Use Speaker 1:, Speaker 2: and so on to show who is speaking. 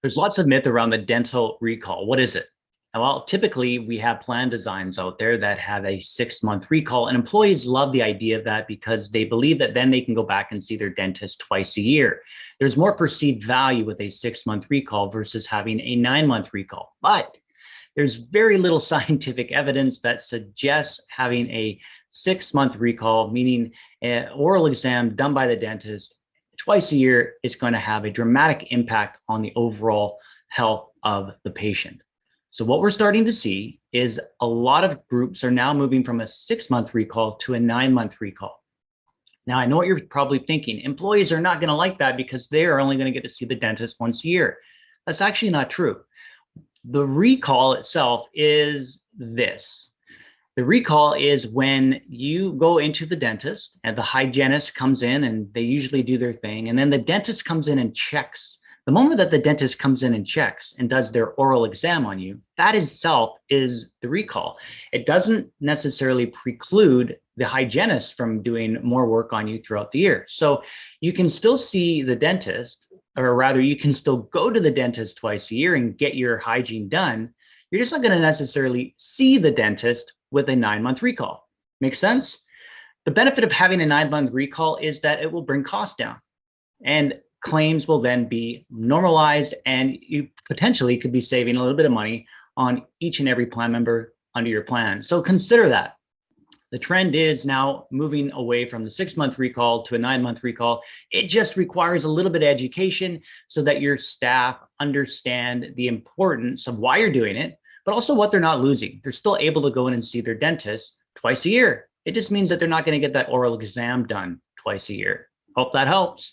Speaker 1: There's lots of myth around the dental recall. What is it? Well, typically we have plan designs out there that have a 6-month recall, and employees love the idea of that because they believe that then they can go back and see their dentist twice a year. There's more perceived value with a 6-month recall versus having a 9-month recall. But there's very little scientific evidence that suggests having a 6-month recall, meaning an oral exam done by the dentist twice a year, is going to have a dramatic impact on the overall health of the patient. So what we're starting to see is a lot of groups are now moving from a 6-month recall to a 9-month recall. Now, I know what you're probably thinking. Employees are not going to like that because they are only going to get to see the dentist once a year. That's actually not true. The recall itself is this. The recall is when you go into the dentist and the hygienist comes in and they usually do their thing. And then the dentist comes in and checks. The moment that the dentist comes in and checks and does their oral exam on you, that itself is the recall. It doesn't necessarily preclude the hygienist from doing more work on you throughout the year. So you can still see the dentist, or rather you can still go to the dentist twice a year and get your hygiene done. You're just not going to necessarily see the dentist with a 9-month recall. Make sense? The benefit of having a 9-month recall is that it will bring costs down, and claims will then be normalized, and you potentially could be saving a little bit of money on each and every plan member under your plan. So consider that. The trend is now moving away from the 6-month recall to a 9-month recall. It just requires a little bit of education so that your staff understand the importance of why you're doing it, but also what they're not losing. They're still able to go in and see their dentist twice a year. It just means that they're not going to get that oral exam done twice a year. Hope that helps.